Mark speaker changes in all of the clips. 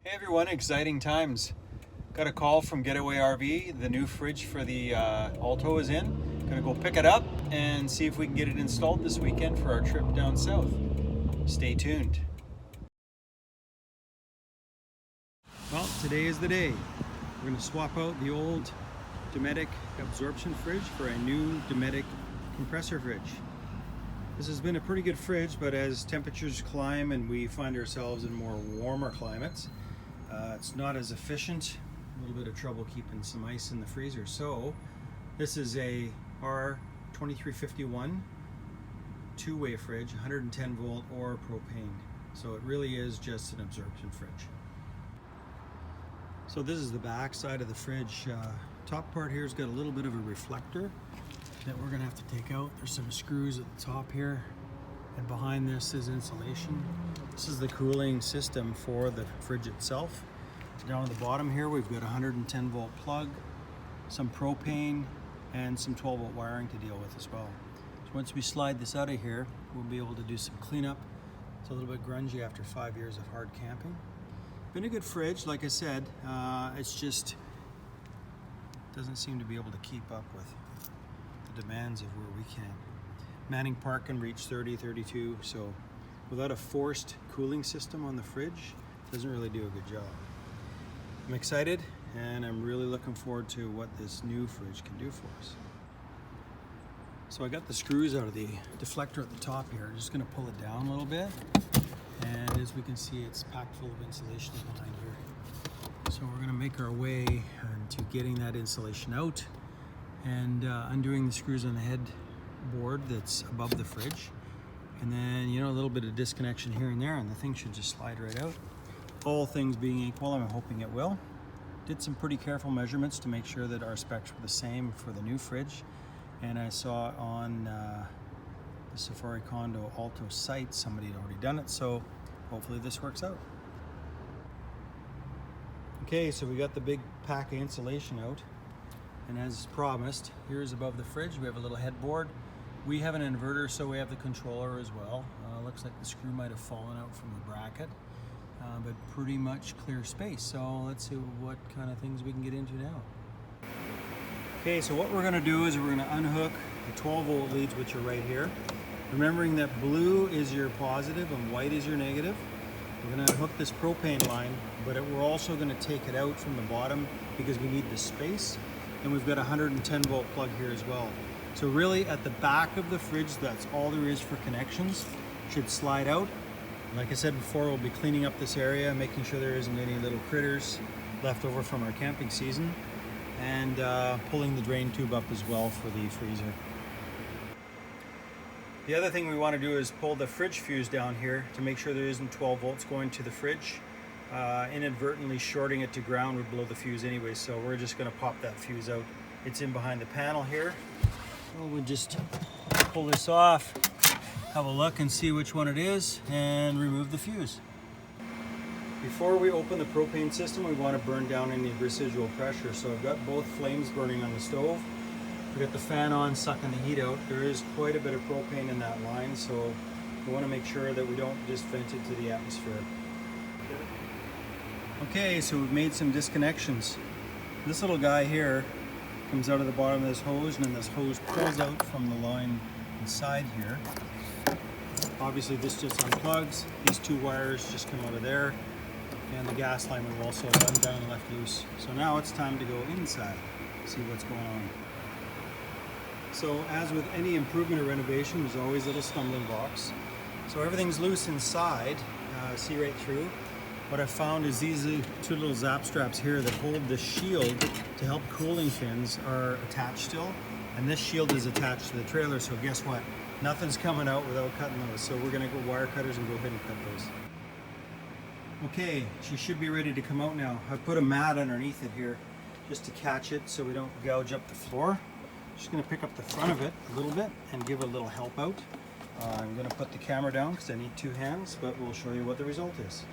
Speaker 1: Hey everyone, exciting times. Got a call from Getaway RV. The new fridge for the Alto is in. Gonna go pick it up and see if we can get it installed this weekend for our trip down south. Stay tuned. Well, today is the day. We're gonna swap out the old Dometic absorption fridge for a new Dometic compressor fridge. This has been a pretty good fridge, but as temperatures climb and we find ourselves in more warmer climates, it's not as efficient. A little bit of trouble keeping some ice in the freezer. So this is a R2351 two-way fridge, 110 volt or propane. So it really is just an absorption fridge. So this is the back side of the fridge. Top part here has got a little bit of a reflector that we're gonna have to take out. There's some screws at the top here, and behind this is insulation. This is the cooling system for the fridge itself. Down at the bottom here we've got a 110 volt plug, some propane, and some 12 volt wiring to deal with as well. So once we slide this out of here, we'll be able to do some cleanup. It's a little bit grungy after 5 years of hard camping. Been a good fridge, like I said. It's just doesn't seem to be able to keep up with the demands of where we can. Manning Park can reach 30, 32, so without a forced cooling system on the fridge, it doesn't really do a good job. I'm excited, and I'm really looking forward to what this new fridge can do for us. So I got the screws out of the deflector at the top here. I'm just gonna pull it down a little bit, and as we can see, it's packed full of insulation behind here. So we're gonna make our way into getting that insulation out and undoing the screws on the headboard that's above the fridge. And then, a little bit of disconnection here and there, and the thing should just slide right out. All things being equal, I'm hoping it will. Did some pretty careful measurements to make sure that our specs were the same for the new fridge. And I saw on the Safari Condo Alto site, somebody had already done it, so hopefully this works out. Okay, so we got the big pack of insulation out. And as promised, here's above the fridge, we have a little headboard. We have an inverter, so we have the controller as well. Looks like the screw might have fallen out from the bracket, but pretty much clear space. So let's see what kind of things we can get into now. Okay, so what we're gonna do is we're gonna unhook the 12 volt leads, which are right here. Remembering that blue is your positive and white is your negative. We're gonna unhook this propane line, but we're also gonna take it out from the bottom because we need the space. And we've got a 110 volt plug here as well. So really at the back of the fridge, that's all there is for connections. Should slide out. Like I said before, we'll be cleaning up this area, making sure there isn't any little critters left over from our camping season, and pulling the drain tube up as well for the freezer. The other thing we want to do is pull the fridge fuse down here to make sure there isn't 12 volts going to the fridge. Inadvertently shorting it to ground would blow the fuse anyway, so we're just going to pop that fuse out. It's in behind the panel here. We'll just pull this off, have a look and see which one it is, and remove the fuse. Before we open the propane system, we want to burn down any residual pressure. So I've got both flames burning on the stove. We've got the fan on, sucking the heat out. There is quite a bit of propane in that line, so we want to make sure that we don't just vent it to the atmosphere. Okay, so we've made some disconnections. This little guy here comes out of the bottom of this hose, and then this hose pulls out from the line inside here. Obviously this just unplugs. These two wires just come out of there, and the gas line will also run down and left loose. So now it's time to go inside, see what's going on. So as with any improvement or renovation, there's always little stumbling blocks. So everything's loose inside, see right through. What I've found is these two little zap straps here that hold the shield to help cooling fins are attached still, and this shield is attached to the trailer, so guess what? Nothing's coming out without cutting those, so we're gonna go wire cutters and go ahead and cut those. Okay, she should be ready to come out now. I put a mat underneath it here just to catch it so we don't gouge up the floor. Just gonna pick up the front of it a little bit and give it a little help out. I'm gonna put the camera down because I need two hands, but we'll show you what the result is.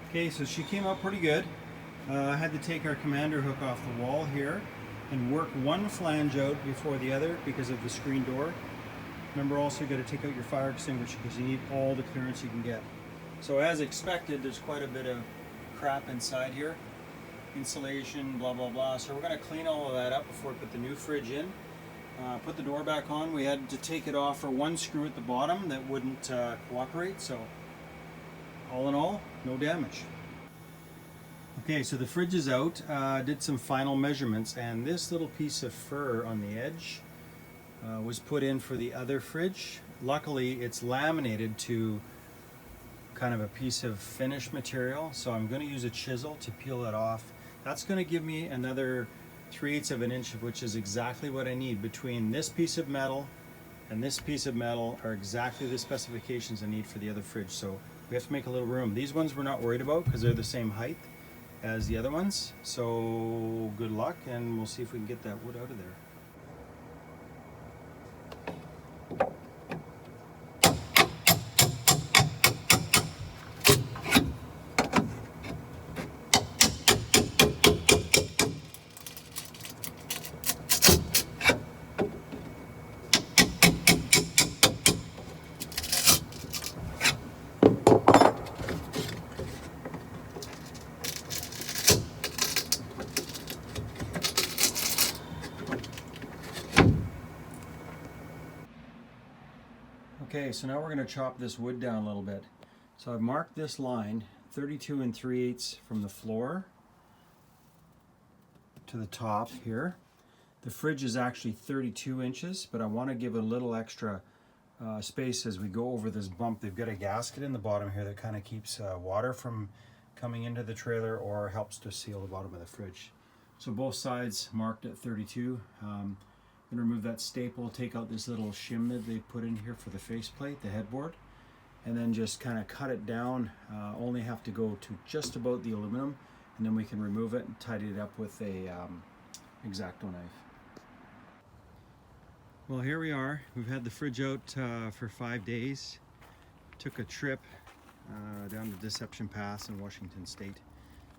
Speaker 1: Okay, so she came out pretty good. I had to take our commander hook off the wall here and work one flange out before the other because of the screen door. Remember also you got to take out your fire extinguisher because you need all the clearance you can get. So as expected, there's quite a bit of crap inside here. Insulation, blah, blah, blah. So we're gonna clean all of that up before we put the new fridge in. Put the door back on. We had to take it off for one screw at the bottom that wouldn't cooperate. So all in all, no damage. Okay, so the fridge is out. Did some final measurements, and this little piece of fur on the edge was put in for the other fridge. Luckily, it's laminated to kind of a piece of finished material, so I'm going to use a chisel to peel that off. That's going to give me another 3/8 of an inch, which is exactly what I need. Between this piece of metal and this piece of metal are exactly the specifications I need for the other fridge, so we have to make a little room. These ones we're not worried about because they're the same height as the other ones, so good luck, and we'll see if we can get that wood out of there. Okay, so now we're going to chop this wood down a little bit. So I've marked this line 32 3/8 from the floor to the top here. The fridge is actually 32 inches, but I want to give a little extra space as we go over this bump. They've got a gasket in the bottom here that kind of keeps water from coming into the trailer or helps to seal the bottom of the fridge. So both sides marked at 32. I'm going to remove that staple, take out this little shim that they put in here for the faceplate, the headboard, and then just kind of cut it down. Only have to go to just about the aluminum, and then we can remove it and tidy it up with a X-Acto knife. Well, here we are. We've had the fridge out for 5 days. Took a trip down to Deception Pass in Washington State.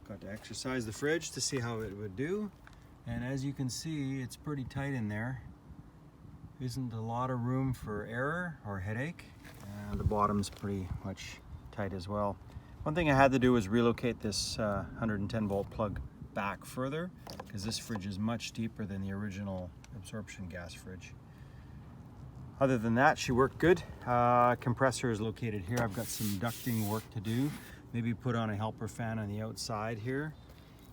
Speaker 1: Got to exercise the fridge to see how it would do. And as you can see, it's pretty tight in there. Isn't a lot of room for error or headache. And the bottom's pretty much tight as well. One thing I had to do was relocate this 110 volt plug back further, because this fridge is much deeper than the original absorption gas fridge. Other than that, she worked good. Compressor is located here. I've got some ducting work to do. Maybe put on a helper fan on the outside here,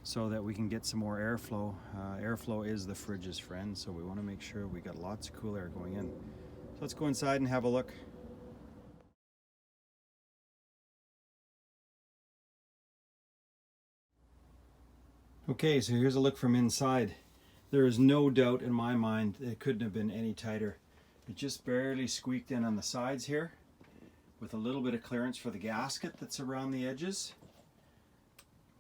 Speaker 1: so that we can get some more airflow. Airflow is the fridge's friend, so we want to make sure we got lots of cool air going in. So let's go inside and have a look. Okay, so here's a look from inside. There is no doubt in my mind it couldn't have been any tighter. It just barely squeaked in on the sides here, with a little bit of clearance for the gasket that's around the edges.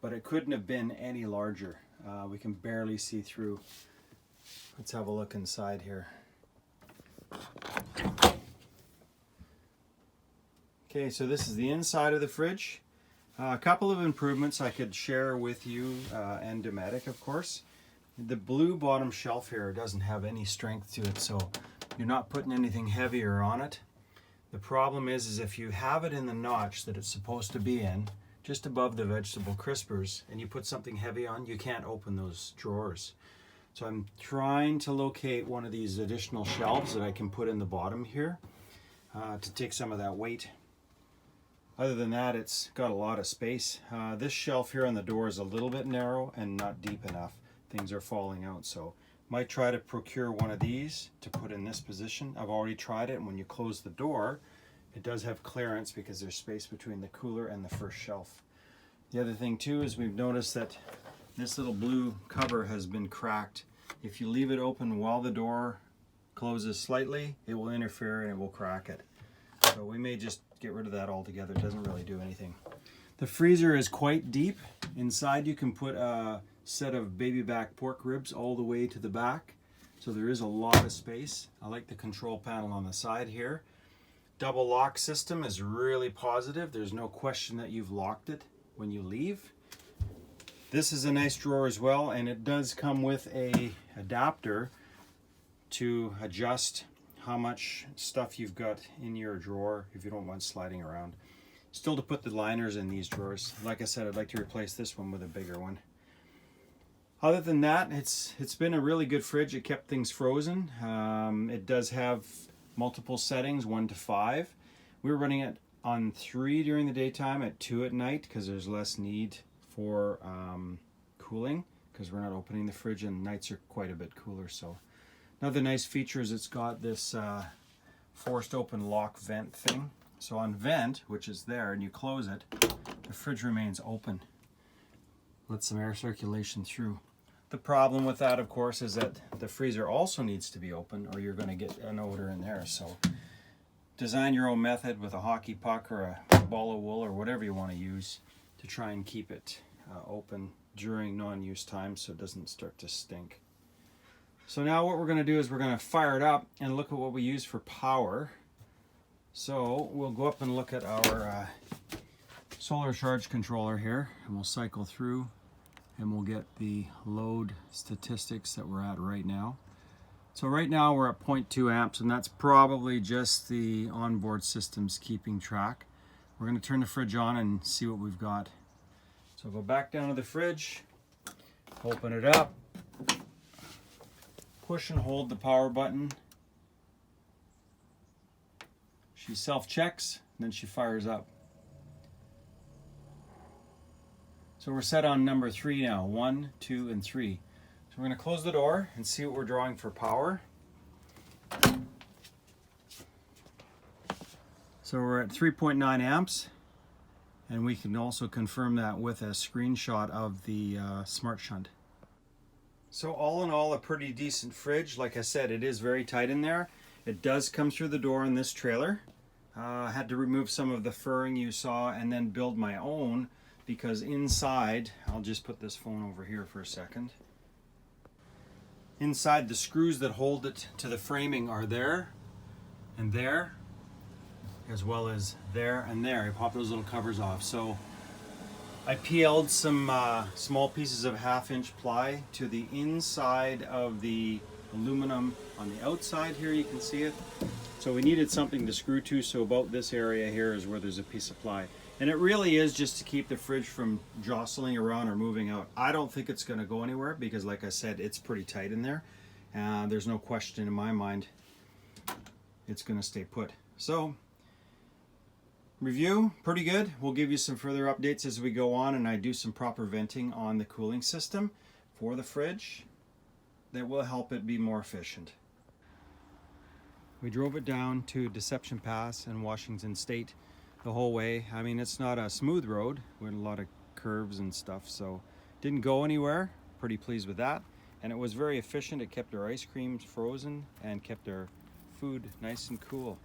Speaker 1: But it couldn't have been any larger. We can barely see through. Let's have a look inside here. Okay, so this is the inside of the fridge. A couple of improvements I could share with you and Dometic, of course. The blue bottom shelf here doesn't have any strength to it, so you're not putting anything heavier on it. The problem is if you have it in the notch that it's supposed to be in, just above the vegetable crispers, and you put something heavy on, you can't open those drawers. So I'm trying to locate one of these additional shelves that I can put in the bottom here to take some of that weight. Other than that, it's got a lot of space. This shelf here on the door is a little bit narrow and not deep enough. Things are falling out, so might try to procure one of these to put in this position. I've already tried it, and when you close the door, it does have clearance because there's space between the cooler and the first shelf. The other thing too is we've noticed that this little blue cover has been cracked. If you leave it open while the door closes slightly, it will interfere and it will crack it. So we may just get rid of that altogether. It doesn't really do anything. The freezer is quite deep. Inside you can put a set of baby back pork ribs all the way to the back. So there is a lot of space. I like the control panel on the side here. Double lock system is really positive. There's no question that you've locked it when you leave. This is a nice drawer as well, and it does come with a adapter to adjust how much stuff you've got in your drawer if you don't want sliding around. Still to put the liners in these drawers. Like I said, I'd like to replace this one with a bigger one. Other than that, it's been a really good fridge. It kept things frozen. It does have multiple settings, 1 to 5. We were running it on 3 during the daytime, at 2 at night, because there's less need for cooling, because we're not opening the fridge, and nights are quite a bit cooler. So another nice feature is it's got this forced open lock vent thing. So on vent, which is there, and you close it, the fridge remains open. Let some air circulation through. The problem with that, of course, is that the freezer also needs to be open, or you're going to get an odor in there. So design your own method with a hockey puck or a ball of wool or whatever you want to use to try and keep it open during non-use time so it doesn't start to stink. So now what we're going to do is we're going to fire it up and look at what we use for power. So we'll go up and look at our solar charge controller here, and we'll cycle through and we'll get the load statistics that we're at right now. So right now we're at 0.2 amps, and that's probably just the onboard systems keeping track. We're going to turn the fridge on and see what we've got. So go back down to the fridge, open it up, push and hold the power button. She self-checks, and then she fires up. So we're set on number 3 now, 1, 2, and 3. So we're going to close the door and see what we're drawing for power. So we're at 3.9 amps, and we can also confirm that with a screenshot of the smart shunt. So all in all, a pretty decent fridge. Like I said, it is very tight in there. It does come through the door in this trailer. I had to remove some of the furring you saw and then build my own, because inside, I'll just put this phone over here for a second. Inside, the screws that hold it to the framing are there and there, as well as there and there. I pop those little covers off. So I PL'd some small pieces of 1/2-inch ply to the inside of the aluminum on the outside here. You can see it. So we needed something to screw to, so about this area here is where there's a piece of ply. And it really is just to keep the fridge from jostling around or moving out. I don't think it's going to go anywhere because, like I said, it's pretty tight in there. There's no question in my mind it's going to stay put. So, review, pretty good. We'll give you some further updates as we go on, and I do some proper venting on the cooling system for the fridge that will help it be more efficient. We drove it down to Deception Pass in Washington State the whole way. I mean, it's not a smooth road with a lot of curves and stuff, so didn't go anywhere. Pretty pleased with that. And it was very efficient. It kept our ice creams frozen and kept our food nice and cool.